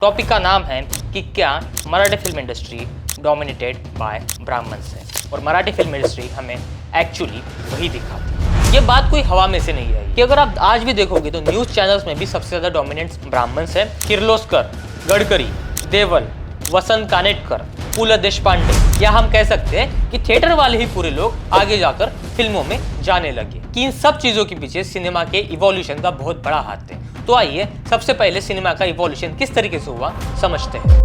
Topic का नाम है कि क्या Marathi film industry dominated by Brahmins है और मराठी फिल्म इंडस्ट्री हमें एक्चुअली वही दिखाती है। ये बात कोई हवा में से नहीं आई कि अगर आप आज भी देखोगे तो न्यूज़ चैनल्स में भी सबसे ज़्यादा डोमिनेंट ब्राह्मण्स हैं। किर्लोस्कर, गडकरी, देवल, वसंत कानेटकर, पु.ल. देशपांडे, या हम कह सकते हैं कि थिएटर वाले ही पूरे लोग आगे जाकर फिल्मों में जाने लगे कि इन सब चीज़ों के पीछे सिनेमा के इवोल्यूशन का बहुत बड़ा हाथ है। तो आइए सबसे पहले सिनेमा का इवोल्यूशन किस तरीके से हुआ समझते हैं।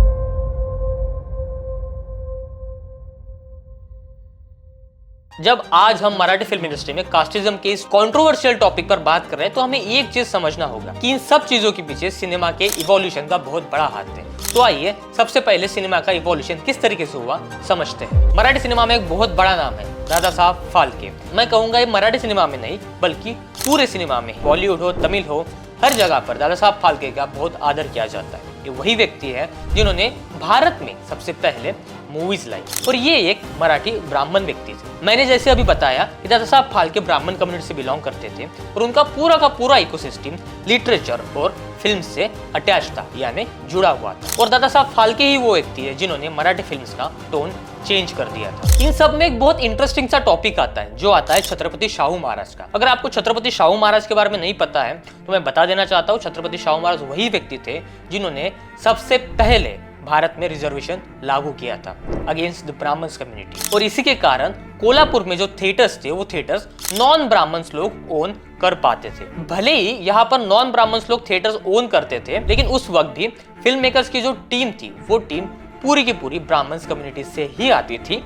जब आज हम मराठी फिल्म इंडस्ट्री में कास्टिज्म के इस कंट्रोवर्शियल टॉपिक पर बात कर रहे हैं तो हमें एक चीज समझना होगा कि इन सब चीजों के पीछे सिनेमा के इवोल्यूशन का बहुत बड़ा हाथ है। तो आइए सबसे पहले सिनेमा का इवोल्यूशन किस तरीके से हुआ समझते हैं। मराठी सिनेमा में एक बहुत बड़ा नाम है दादा साहब फाल्के। मैं कहूंगा ये मराठी सिनेमा में नहीं बल्कि पूरे सिनेमा में, बॉलीवुड हो, तमिल हो, हर जगह पर दादा साहब फाल्के का बहुत आदर किया जाता है। ये वही व्यक्ति है जिन्होंने भारत में सबसे पहले मूवीज लाई और ये एक मराठी ब्राह्मण व्यक्ति थे। मैंने जैसे अभी बताया कि दादा साहब फाल्के ब्राह्मण कम्युनिटी से बिलोंग करते थे और उनका पूरा का पूरा इकोसिस्टम लिटरेचर और फिल्म से अटैच था, यानी जुड़ा हुआ था। और दादा साहब फाल्के ही वो व्यक्ति है जिन्होंने मराठी फिल्म्स का टोन चेंज कर दिया था। इन सब में एक बहुत इंटरेस्टिंग सा टॉपिक आता है जो आता है छत्रपति शाहू महाराज का। अगर आपको छत्रपति शाहू महाराज के बारे में नहीं पता है तो मैं बता देना चाहता हूँ, छत्रपति शाहू महाराज वही व्यक्ति थे जिन्होंने सबसे पहले भारत में रिजर्वेशन लागू किया था अगेंस्ट द ब्राह्मण्स कम्युनिटी। और इसी के कारण कोल्हापुर में जो थिएटर्स थे वो थिएटर्स नॉन ब्राह्मण्स लोग ओन कर पाते थे। भले ही यहाँ पर नॉन ब्राह्मण्स लोग थिएटर्स ओन करते थे लेकिन उस वक्त भी फिल्म मेकर्स की जो टीम थी वो टीम पूरी की पूरी ब्राह्मण्स कम्युनिटी से ही आती थी,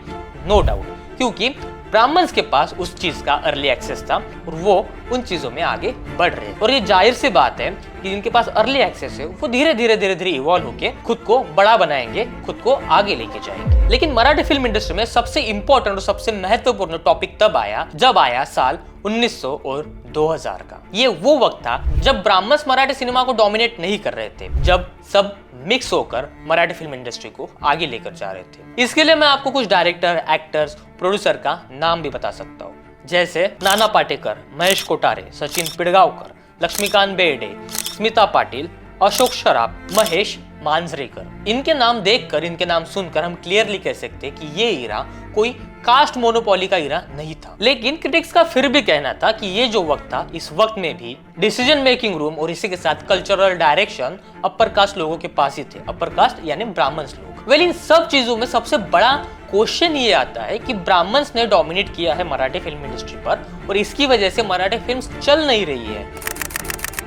नो डाउट, क्योंकि ब्राह्मण्स के पास उस चीज का अर्ली एक्सेस था और वो उन चीजों में आगे बढ़ रहे। और ये जाहिर सी बात है कि जिनके पास अर्ली एक्सेस है वो धीरे धीरे इवॉल्व होके खुद को बड़ा बनाएंगे, खुद को आगे लेके जाएंगे। लेकिन मराठी फिल्म इंडस्ट्री में सबसे इंपॉर्टेंट और सबसे महत्वपूर्ण टॉपिक तब आया जब आया साल 1900 और 2000 का। ये वो वक्त था जब ब्राह्मण्स मराठी सिनेमा को डोमिनेट नहीं कर रहे थे, जब सब मिक्स होकर मराठी फिल्म इंडस्ट्री को आगे लेकर जा रहे थे। इसके लिए मैं आपको कुछ डायरेक्टर, एक्टर्स, प्रोड्यूसर का नाम भी बता सकता हूँ, जैसे नाना पाटेकर, महेश कोठारे, सचिन पिडगावकर, लक्ष्मीकांत बेर्डे, स्मिता पाटिल, अशोक सराफ, महेश मांजरेकर। इनके नाम देखकर, इनके नाम सुनकर हम क्लियरली कह सकते हैं कि ये ईरा कोई कास्ट मोनोपोली का ईरा नहीं था। लेकिन क्रिटिक्स का फिर भी कहना था कि ये जो वक्त था, इस वक्त में भी डिसीजन मेकिंग रूम और इसी के साथ कल्चरल डायरेक्शन अपर कास्ट लोगों के पास ही थे। अपर कास्ट यानी ब्राह्मण्स लोग। वेल, इन सब चीजों में सबसे बड़ा क्वेश्चन ये आता है कि ब्राह्मण्स ने डोमिनेट किया है मराठी फिल्म इंडस्ट्री पर और इसकी वजह से मराठी फिल्म्स चल नहीं रही है।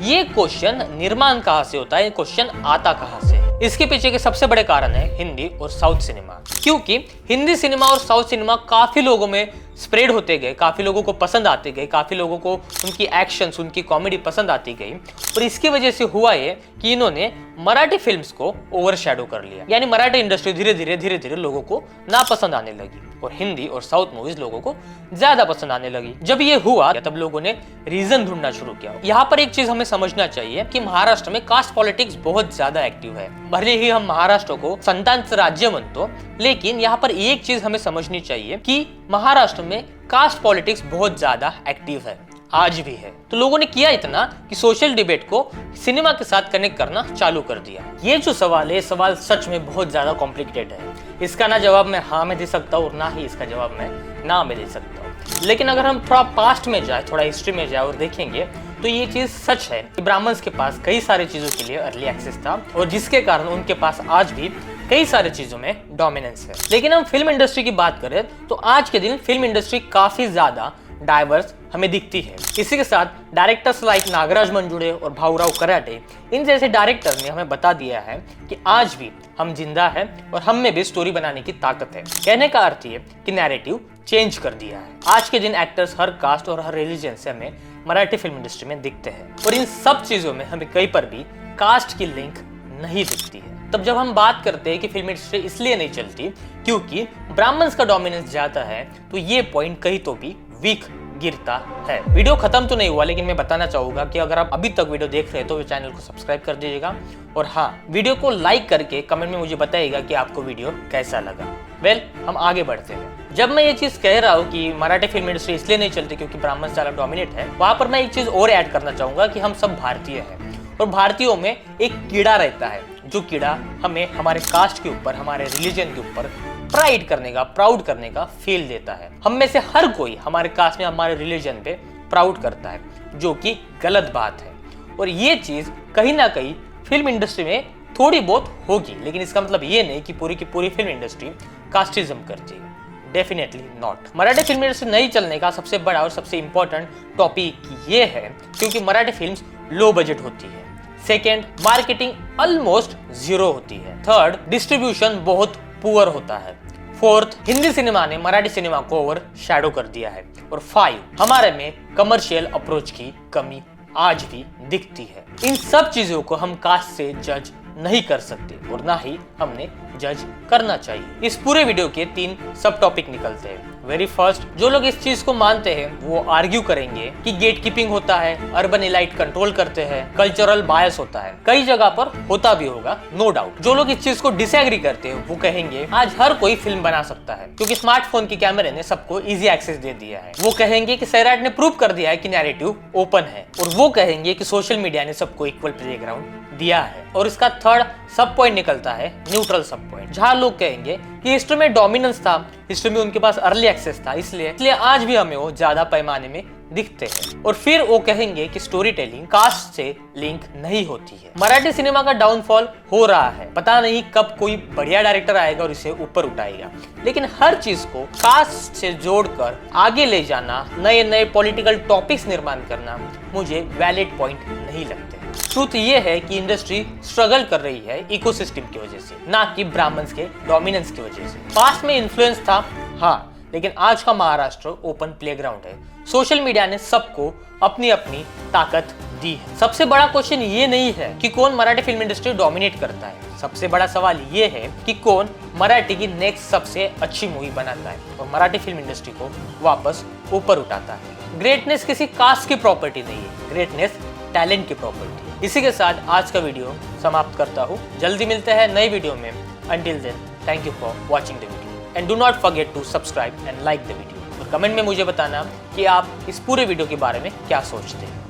ये क्वेश्चन निर्माण कहाँ से होता है, ये क्वेश्चन आता कहाँ से? इसके पीछे के सबसे बड़े कारण है हिंदी और साउथ सिनेमा, क्योंकि हिंदी सिनेमा और साउथ सिनेमा काफी लोगों में स्प्रेड होते गए, काफी लोगों को पसंद आते गए, काफी लोगों को उनकी एक्शंस, उनकी कॉमेडी पसंद आती गई और इसकी वजह से हुआ ये कि इन्होंने मराठी फिल्म्स को ओवरशैडो कर लिया, यानी मराठी इंडस्ट्री धीरे धीरे लोगों को नापसंद आने लगी और हिंदी और साउथ मूवीज लोगों को ज्यादा पसंद आने लगी। जब ये हुआ तब लोगों ने रीजन ढूंढना शुरू किया। यहाँ पर एक चीज हमें समझना चाहिए कि महाराष्ट्र में कास्ट पॉलिटिक्स बहुत ज्यादा एक्टिव है। भले ही हम महाराष्ट्र को संतांचं राज्य म्हणतो, लेकिन यहाँ पर एक चीज हमें समझनी चाहिए कि महाराष्ट्र में कास्ट पॉलिटिक्स बहुत ज्यादा एक्टिव है, आज भी है। तो लोगों ने किया इतना कि सोशल डिबेट को सिनेमा के साथ कनेक्ट करना चालू कर दिया। ये जो सवाल है, सवाल सच में बहुत ज्यादा कॉम्प्लिकेटेड है। इसका ना जवाब मैं हाँ में दे सकता हूँ और ना ही इसका जवाब मैं ना में दे सकता हूँ। लेकिन अगर हम थोड़ा पास्ट में जाए, थोड़ा हिस्ट्री में जाए और देखेंगे तो ये चीज सच है कि ब्राह्मण्स के पास कई सारी चीजों के लिए अर्ली एक्सेस था और जिसके कारण उनके पास आज भी कई सारी चीजों में डोमिनेंस है। लेकिन हम फिल्म इंडस्ट्री की बात करें तो आज के दिन फिल्म इंडस्ट्री काफी ज्यादा डाइवर्स हमें दिखती है। इसी के साथ डायरेक्टर्स लाइक नागराज मंजुळे और भाऊराव कराटे, इन जैसे डायरेक्टर ने हमें बता दिया है कि आज भी हम जिंदा हैं और हम में भी स्टोरी बनाने की ताकत है। कहने का अर्थ ये कि नैरेटिव चेंज कर दिया है। आज के दिन एक्टर्स हर कास्ट और हर रिलीजन से हमें मराठी फिल्म इंडस्ट्री में दिखते हैं और इन सब चीजों में हमें कहीं पर भी कास्ट की लिंक नहीं दिखती है। तब जब हम बात करते हैं कि फिल्म इंडस्ट्री इसलिए नहीं चलती क्योंकि ब्राह्मण्स का डोमिनेंस ज्यादा है, तो ये पॉइंट कहीं तो भी वीक गिरता है। वीडियो खत्म तो नहीं हुआ, लेकिन मैं बताना चाहूंगा कि अगर आप अभी तक वीडियो देख रहे हैं तो चैनल को सब्सक्राइब कर दीजिएगा और हाँ, वीडियो को लाइक करके कमेंट में मुझे बताइएगा कि आपको वीडियो कैसा लगा। वेल, हम आगे बढ़ते हैं। जब मैं ये चीज कह रहा हूँ कि मराठी फिल्म इंडस्ट्री इसलिए नहीं चलती क्योंकि ब्राह्मण ज्यादा डोमिनेट है, वहां पर मैं एक चीज और ऐड करना चाहूंगा कि हम सब भारतीय हैं और भारतीयों में एक कीड़ा रहता है जो कीड़ा हमें हमारे कास्ट के ऊपर, हमारे रिलीजन के ऊपर प्राइड करने का, प्राउड करने का फील देता है। हम में से हर कोई हमारे कास्ट में, हमारे रिलीजन पे प्राउड करता है, जो कि गलत बात है। और ये चीज कहीं ना कहीं फिल्म इंडस्ट्री में थोड़ी बहुत होगी, लेकिन इसका मतलब ये नहीं कि पूरी की पूरी फिल्म इंडस्ट्री कास्टिज्म करती है। Definitely not. Marathi film industry नहीं चलने का सबसे बड़ा और सबसे इंपॉर्टेंट टॉपिक ये है क्योंकि मराठी फिल्म्स लो बजट होती है। सेकेंड, मार्केटिंग ऑलमोस्ट जीरो होती है। थर्ड, डिस्ट्रीब्यूशन बहुत पुअर होता है। फोर्थ, हिंदी सिनेमा ने मराठी सिनेमा को ओवर शैडो कर दिया है। और 5, हमारे में कमर्शियल अप्रोच की कमी आज भी दिखती है। इन सब चीजों को हम कास्ट से जज नहीं कर सकते और ना ही हमने जज करना चाहिए। इस पूरे वीडियो के 3 सब टॉपिक निकलते हैं। वेरी फर्स्ट, जो लोग इस चीज को मानते हैं वो आर्ग्यू करेंगे कि गेट कीपिंग होता है, अर्बन एलाइट कंट्रोल करते हैं, कल्चरल बायस होता है। कई जगह पर होता भी होगा, नो डाउट। जो लोग इस चीज को डिसएग्री करते हैं वो कहेंगे आज हर कोई फिल्म बना सकता है क्योंकि स्मार्टफोन के कैमरे ने सबको इजी एक्सेस दे दिया है। वो कहेंगे कि सैराट ने प्रूव कर दिया है कि नैरेटिव ओपन है। और वो कहेंगे कि सोशल मीडिया ने सबको इक्वल प्लेग्राउंड दिया है। और इसका थर्ड सब पॉइंट निकलता है न्यूट्रल सब पॉइंट, जहां लोग कहेंगे कि हिस्ट्री में डोमिनेंस था, हिस्ट्री में उनके पास अर्ली एक्सेस था, इसलिए आज भी हमें वो ज्यादा पैमाने में दिखते हैं। और फिर वो कहेंगे कि स्टोरी टेलिंग कास्ट से लिंक नहीं होती है। मराठी सिनेमा का डाउनफॉल हो रहा है, पता नहीं कब कोई बढ़िया डायरेक्टर आएगा और इसे ऊपर उठाएगा। लेकिन हर चीज को कास्ट से जोड़कर आगे ले जाना, नए नए पॉलिटिकल टॉपिक्स निर्माण करना मुझे वैलिड पॉइंट नहीं लगते। ट्रूथ ये है कि इंडस्ट्री स्ट्रगल कर रही है इकोसिस्टम की वजह से, ना कि ब्राह्मण्स के डोमिनेंस की वजह से। पास्ट में इन्फ्लुएंस था हाँ, लेकिन आज का महाराष्ट्र ओपन प्लेग्राउंड है। सोशल मीडिया ने सबको अपनी अपनी ताकत दी है। सबसे बड़ा क्वेश्चन ये नहीं है कि कौन मराठी फिल्म इंडस्ट्री डोमिनेट करता है, सबसे बड़ा सवाल ये है कि कौन मराठी की नेक्स्ट सबसे अच्छी मूवी बनाता है और मराठी फिल्म इंडस्ट्री को वापस ऊपर उठाता है। ग्रेटनेस किसी कास्ट की प्रॉपर्टी नहीं है, ग्रेटनेस टैलेंट की प्रॉपर्टी। इसी के साथ आज का वीडियो समाप्त करता हूँ। जल्दी मिलते हैं नई वीडियो में। Until then, thank you for watching the video and do not forget to subscribe and like the video. और कमेंट में मुझे बताना कि आप इस पूरे वीडियो के बारे में क्या सोचते हैं।